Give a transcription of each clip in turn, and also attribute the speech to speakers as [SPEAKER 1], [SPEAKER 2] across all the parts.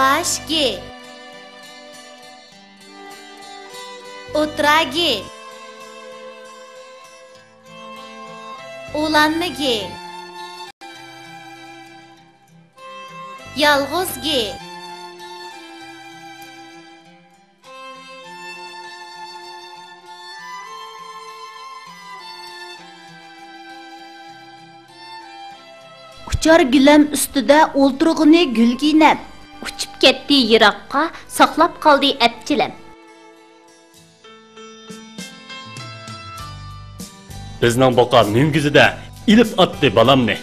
[SPEAKER 1] baş G, o'tra G, oğlanma G, yalğız G, uçar gülem üstüde o'ltirg'ini gulginam,
[SPEAKER 2] uchib ketdi yiroqqa, saqlab qoldi apchilam.
[SPEAKER 3] Bizning boqar mingizida ilib atdi balamni.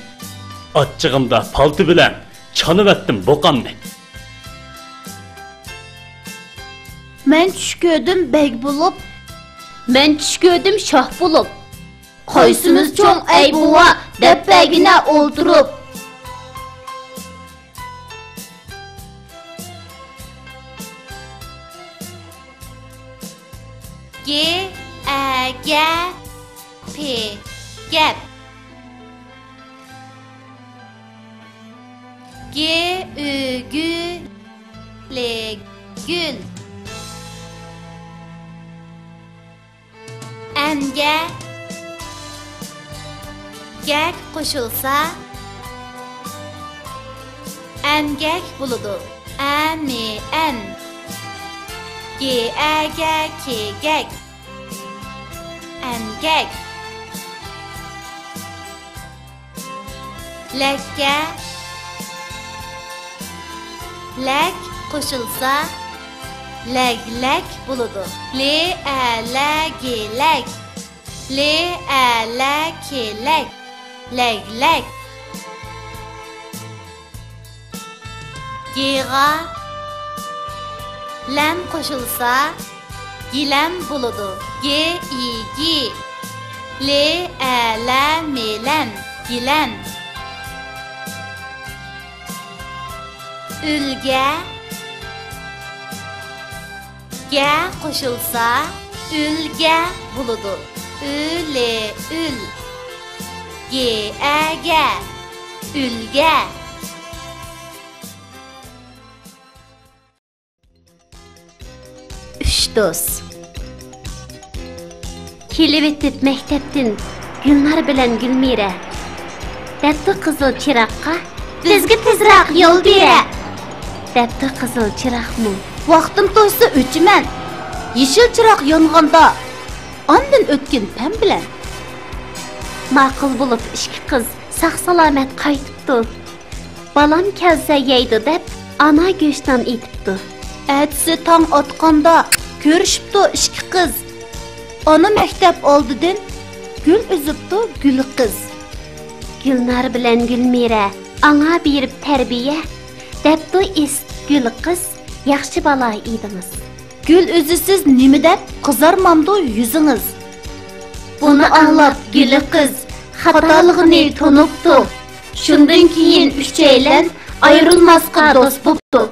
[SPEAKER 3] Achchig'imda palti bilan chanivatdim boqamni.
[SPEAKER 1] men tush ko'rdim beg bo'lib,
[SPEAKER 2] Men tush ko'rdim shoh bo'lib.
[SPEAKER 1] qaysimiz cho'ng ey buva deb begina o'ltirib. G, A, G, P, gap. G, Ü, Gü, L, gül. N'ge, gek qo'shilsa, engek buludu. En mi en. G, E, G, K, gek. Engek. Lekge, lek qo'shilsa, leglek buludu. L, E, L, G, lek. L, E, L, K, lek. Leglek. G'ga lam qo'shilsa, gilam buludu. G, I, G. L, E, L, M, lan. Gilan. Ülge, G qo'shilsa, ülge buludu. Ül, ül. G, E, G. Ülge.
[SPEAKER 2] Üç do'st. Kelib etib maktabdan Gulnar bilan Gulmira. Debdi qizil chiroqqa, bizga tezroq yo'l bera. Debdi qizil chiroqmi?
[SPEAKER 1] Vaqtim to'ysa o'chiman. Yeşil chiroq yong'anda ondan o'tgan pam bilan
[SPEAKER 2] Ma'qul bo'lib ikki qiz sog'-salomat qaytibdi. Balam kelsa yeydi deb ana go'shtdan etibdi.
[SPEAKER 1] Әтісі таң atqanda ko'rishibdi ikki qiz. Ona maktab oldidan gul uzibdi gul qiz.
[SPEAKER 2] Gulnar bilan Gulmira anga berib tarbiya debdi ist gul qiz yaxshi balo edingiz.
[SPEAKER 1] Gül üzüsiz nima deb qizarmamdi yuzingiz.
[SPEAKER 2] Buni anlab gul qiz xatoligini tunibdi. Shundan keyin uchaylan ayrilmasqa do'st bo'libdi.